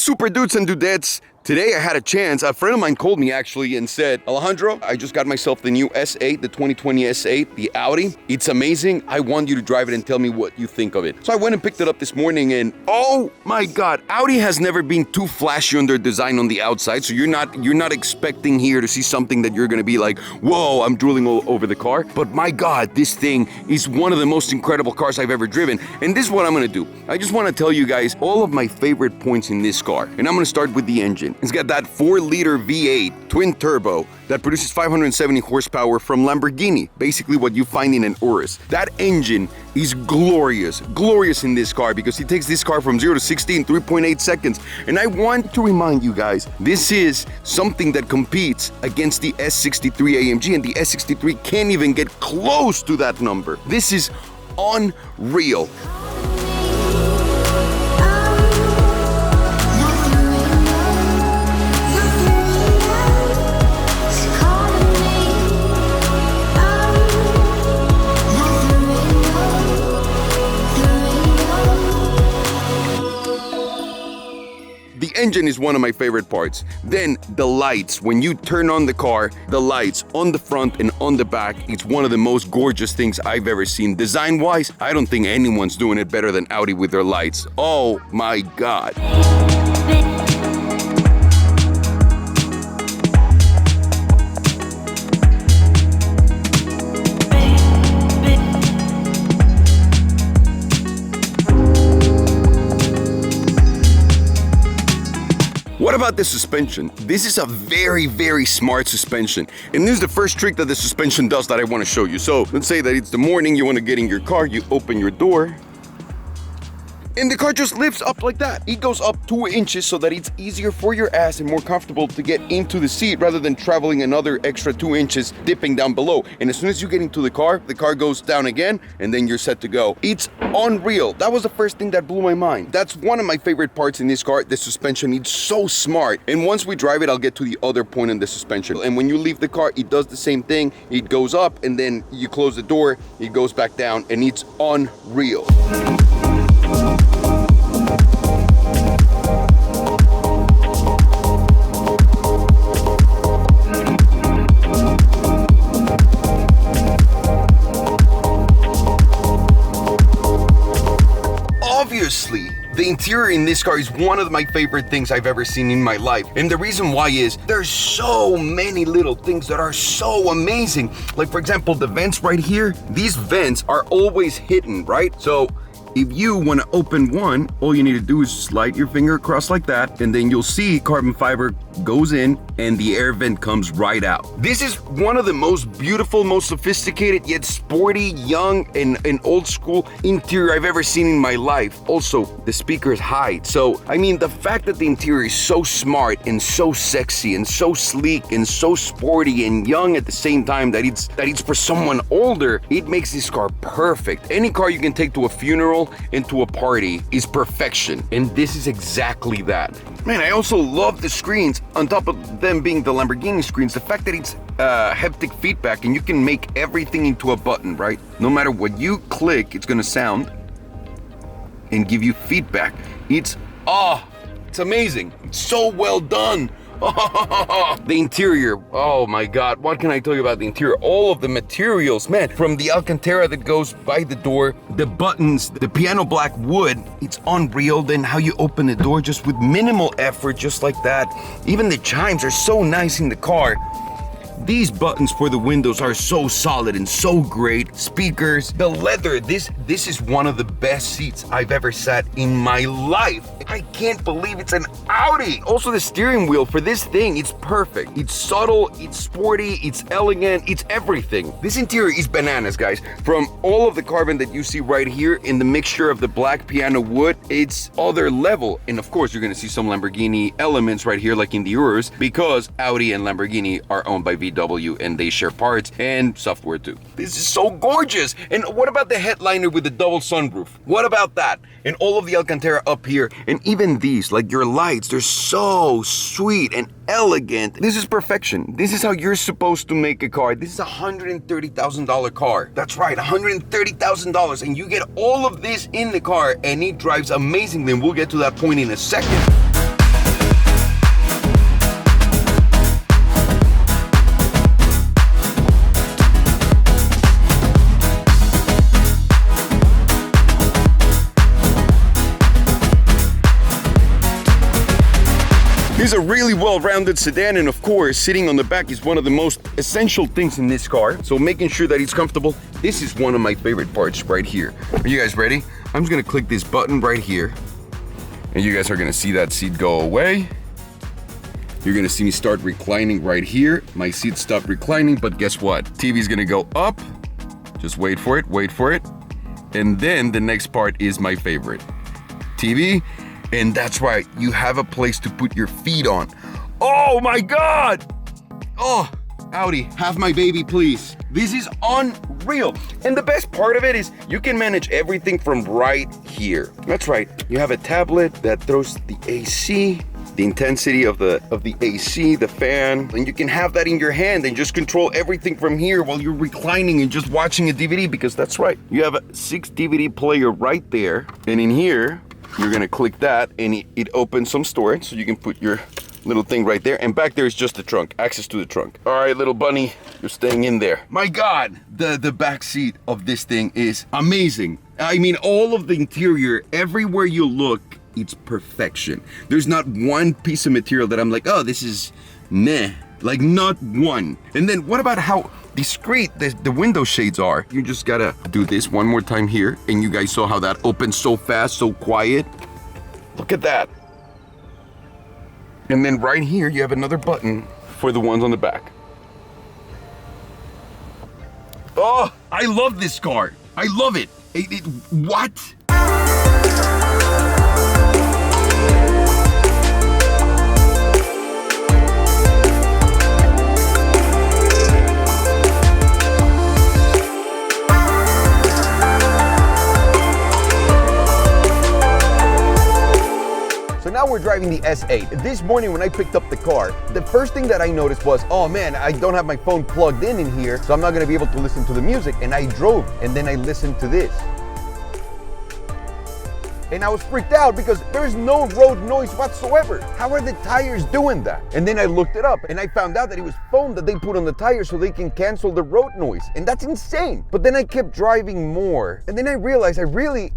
super dudes and dudettes? Today I had a chance. A friend of mine called me actually and said, Alejandro, I just got myself the new S8, the 2020 S8, the Audi. It's amazing. I want you to drive it and tell me what you think of it. So I went and picked it up this morning and oh my God, Audi has never been too flashy on their design on the outside. So you're not expecting here to see something that you're gonna be like, whoa, I'm drooling all over the car. But my God, this thing is one of the most incredible cars I've ever driven. And this is what I'm gonna do. I just wanna tell you guys all of my favorite points in this car. And I'm gonna start with the engine. It's got that 4-liter V8 twin turbo that produces 570 horsepower from Lamborghini, basically what you find in an Urus. That engine is glorious in this car because it takes this car from 0 to 60 in 3.8 seconds. And I want to remind you guys, this is something that competes against the S63 AMG, and the S63 can't even get close to that number. This is unreal. The engine is one of my favorite parts. Then the lights, when you turn on the car, the lights on the front and on the back, it's one of the most gorgeous things I've ever seen. Design-wise, I don't think anyone's doing it better than Audi with their lights. Oh my God. What about the suspension? This is a very, very smart suspension. And this is the first trick that the suspension does that I want to show you. So let's say that it's the morning, you want to get in your car, you open your door, and the car just lifts up like that. It goes up 2 inches so that it's easier for your ass and more comfortable to get into the seat rather than traveling another extra 2 inches dipping down below. And as soon as you get into the car goes down again and then you're set to go. It's unreal. That was the first thing that blew my mind. That's one of my favorite parts in this car, the suspension. It's so smart. And once we drive it, I'll get to the other point in the suspension. And when you leave the car, it does the same thing. It goes up and then you close the door, it goes back down, and it's unreal. Obviously, the interior in this car is one of my favorite things I've ever seen in my life. And the reason why is there's so many little things that are so amazing. Like, for example, the vents right here, these vents are always hidden, right? So if you want to open one, all you need to do is slide your finger across like that, and then you'll see carbon fiber goes in and the air vent comes right out. This is one of the most beautiful, most sophisticated, yet sporty, young, and old school interior I've ever seen in my life. Also, the speaker is high. So, I mean, the fact that the interior is so smart and so sexy and so sleek and so sporty and young at the same time that it's for someone older, it makes this car perfect. Any car you can take to a funeral and to a party is perfection. And this is exactly that. Man, I also love the screens. On top of them being the Lamborghini screens, the fact that it's haptic feedback and you can make everything into a button, right? No matter what you click, it's gonna sound and give you feedback. It's amazing. It's so well done. The interior, oh my God, what can I tell you about the interior? All of the materials, man, from the Alcantara that goes by the door, the buttons, the piano black wood, it's unreal. Then how you open the door just with minimal effort, just like that. Even the chimes are so nice in the car. These buttons for the windows are so solid and so great. Speakers, the leather, this is one of the best seats I've ever sat in my life. I can't believe it's an Audi. Also, the steering wheel for this thing, it's perfect. It's subtle, it's sporty, it's elegant, it's everything. This interior is bananas, guys. From all of the carbon that you see right here in the mixture of the black piano wood, it's other level. And of course, you're gonna see some Lamborghini elements right here, like in the Urus, because Audi and Lamborghini are owned by VW and they share parts and software too. This is so gorgeous. And what about the headliner with the double sunroof? What about that? And all of the Alcantara up here, and even these, like your lights, they're so sweet and elegant. This is perfection. This is how you're supposed to make a car. This is a $130,000 car. That's right, $130,000, and you get all of this in the car, and it drives amazingly, and we'll get to that point in a second. It's a really well-rounded sedan, and of course, sitting on the back is one of the most essential things in this car. So making sure that it's comfortable, this is one of my favorite parts right here. Are you guys ready? I'm just gonna click this button right here, and you guys are gonna see that seat go away. You're gonna see me start reclining right here. My seat stopped reclining, but guess what? TV's gonna go up. Just wait for it, wait for it. And then the next part is my favorite. TV. And that's right, you have a place to put your feet on. Oh my God! Oh, Audi, have my baby, please. This is unreal. And the best part of it is you can manage everything from right here. That's right, you have a tablet that throws the AC, the intensity of the AC, the fan, and you can have that in your hand and just control everything from here while you're reclining and just watching a DVD, because that's right, you have a 6 DVD player right there, and in here, you're gonna click that and it opens some storage, so you can put your little thing right there, and back there is just the trunk, access to the trunk. All right, little bunny, you're staying in there. My God, the back seat of this thing is amazing. I mean, all of the interior, everywhere you look, it's perfection. There's not one piece of material that I'm like, oh, this is meh. Like, not one. And then what about how discreet the window shades are? You just gotta do this one more time here, and you guys saw how that opens so fast, so quiet. Look at that. And then right here, you have another button for the ones on the back. Oh, I love this car. I love it. What? So now we're driving the S8. This morning when I picked up the car, the first thing that I noticed was, oh man, I don't have my phone plugged in here, so I'm not gonna be able to listen to the music. And I drove, and then I listened to this. And I was freaked out because there's no road noise whatsoever. How are the tires doing that? And then I looked it up, and I found out that it was foam that they put on the tires so they can cancel the road noise. And that's insane. But then I kept driving more, and then I realized I really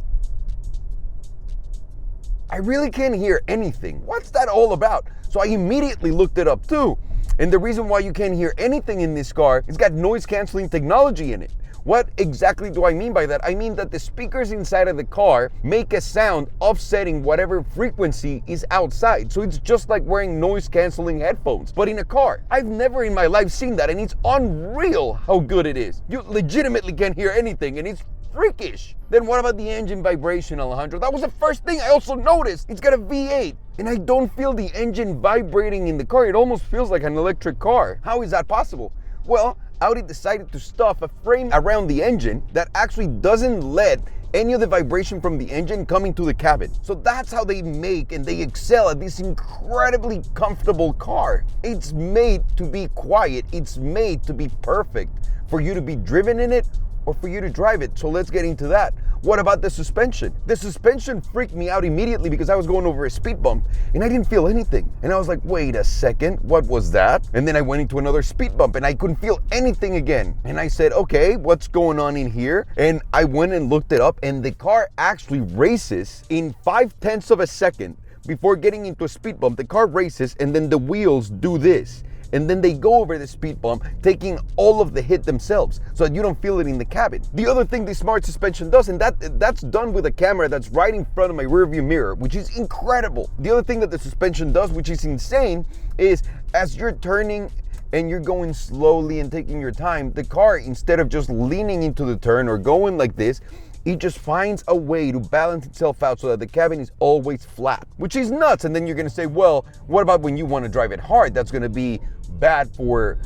can't hear anything. What's that all about? So I immediately looked it up too. And the reason why you can't hear anything in this car, it's got noise canceling technology in it. What exactly do I mean by that? I mean that the speakers inside of the car make a sound offsetting whatever frequency is outside. So it's just like wearing noise canceling headphones, but in a car. I've never in my life seen that, and it's unreal how good it is. You legitimately can't hear anything, and it's freakish. Then what about the engine vibration, Alejandro? That was the first thing I also noticed. It's got a V8, and I don't feel the engine vibrating in the car. It almost feels like an electric car. How is that possible? Well, Audi decided to stuff a frame around the engine that actually doesn't let any of the vibration from the engine come into the cabin. So that's how they make and they excel at this incredibly comfortable car. It's made to be quiet. It's made to be perfect for you to be driven in it or for you to drive it. So let's get into that. What about the suspension? The suspension freaked me out immediately because I was going over a speed bump and I didn't feel anything. And I was like, wait a second, what was that? And then I went into another speed bump and I couldn't feel anything again. And I said, okay, what's going on in here? And I went and looked it up, and the car actually races in 0.5 of a second before getting into a speed bump. The car races and then the wheels do this. And then they go over the speed bump, taking all of the hit themselves so that you don't feel it in the cabin. The other thing the smart suspension does, and that's done with a camera that's right in front of my rearview mirror, which is incredible. The other thing that the suspension does, which is insane, is as you're turning and you're going slowly and taking your time, the car, instead of just leaning into the turn or going like this, it just finds a way to balance itself out so that the cabin is always flat, which is nuts. And then you're gonna say, well, what about when you want to drive it hard? That's gonna be bad for,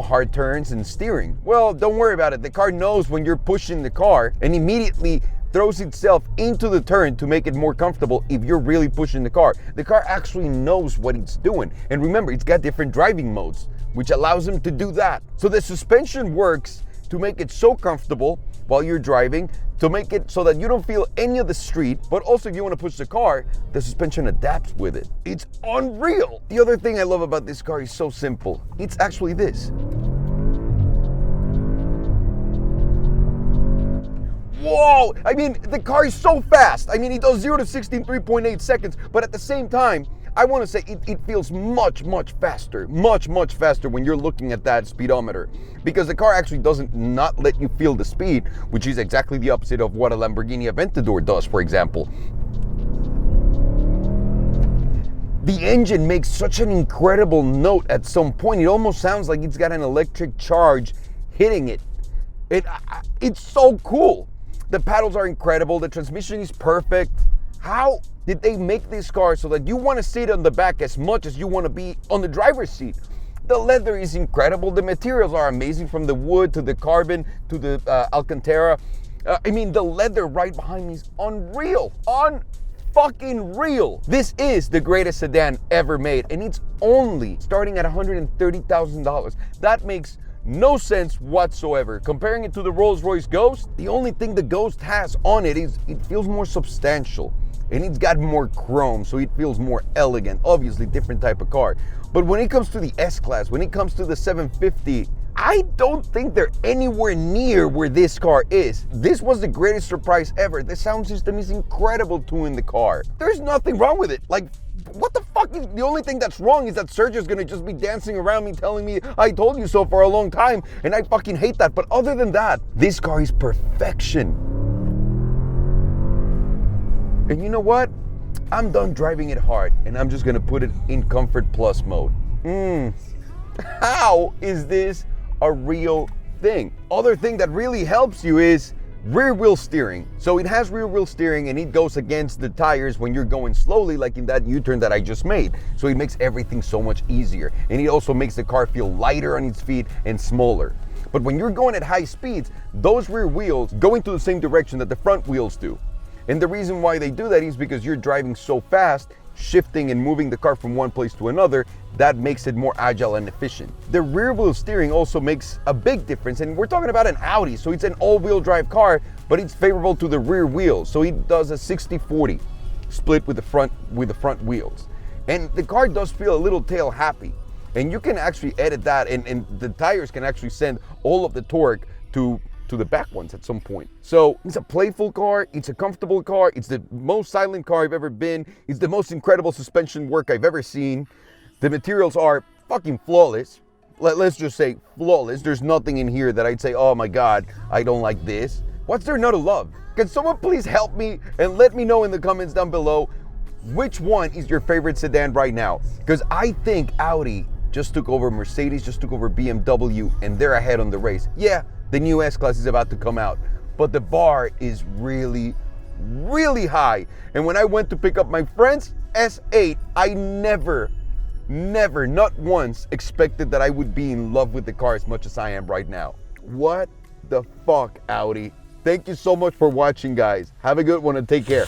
hard turns and steering. Well, don't worry about it. The car knows when you're pushing the car and immediately throws itself into the turn to make it more comfortable if you're really pushing the car. The car actually knows what it's doing. And remember, it's got different driving modes, which allows them to do that. So the suspension works to make it so comfortable while you're driving, to make it so that you don't feel any of the street, but also if you want to push the car, the suspension adapts with it. It's unreal. The other thing I love about this car is so simple. It's actually this. Whoa! I mean, the car is so fast. I mean, it does 0 to 60 in 3.8 seconds, but at the same time, I want to say it feels much faster, much faster when you're looking at that speedometer, because the car actually doesn't not let you feel the speed, which is exactly the opposite of what a Lamborghini Aventador does, for example. The engine makes such an incredible note at some point. It almost sounds like it's got an electric charge hitting it. It's so cool. The paddles are incredible. The transmission is perfect. How did they make this car so that you want to sit on the back as much as you want to be on the driver's seat? The leather is incredible. The materials are amazing, from the wood to the carbon to the Alcantara. I mean, the leather right behind me is unreal. Fucking real. This is the greatest sedan ever made, and it's only starting at $130,000. That makes no sense whatsoever. Comparing it to the Rolls-Royce Ghost, the only thing the Ghost has on it is it feels more substantial, and it's got more chrome, so it feels more elegant. Obviously, different type of car. But when it comes to the S-Class, when it comes to the 750, I don't think they're anywhere near where this car is. This was the greatest surprise ever. The sound system is incredible too in the car. There's nothing wrong with it. Like, what the fuck is, the only thing that's wrong is that Sergio's gonna just be dancing around me telling me I told you so for a long time, and I fucking hate that. But other than that, this car is perfection. And you know what? I'm done driving it hard, and I'm just gonna put it in Comfort Plus mode. How is this a real thing? Other thing that really helps you is rear wheel steering. So it has rear wheel steering, and it goes against the tires when you're going slowly, like in that U-turn that I just made. So it makes everything so much easier. And it also makes the car feel lighter on its feet and smaller. But when you're going at high speeds, those rear wheels go into the same direction that the front wheels do. And the reason why they do that is because you're driving so fast, shifting and moving the car from one place to another, that makes it more agile and efficient. The rear wheel steering also makes a big difference, and we're talking about an Audi, so it's an all-wheel drive car, but it's favorable to the rear wheels. So it does a 60-40 split with the front wheels. And the car does feel a little tail happy. And you can actually edit that, and the tires can actually send all of the torque to the back ones at some point. So it's a playful car, it's a comfortable car, it's the most silent car I've ever been, it's the most incredible suspension work I've ever seen. The materials are fucking flawless. Let's just say flawless. There's nothing in here that I'd say, oh my God, I don't like this. What's there not to love? Can someone please help me and let me know in the comments down below, which one is your favorite sedan right now? Because I think Audi just took over Mercedes, just took over BMW, and they're ahead on the race. Yeah, the new S-Class is about to come out, but the bar is really high. And when I went to pick up my friend's S8, I never, not once expected that I would be in love with the car as much as I am right now. What the fuck, Audi? Thank you so much for watching, guys. Have a good one and take care.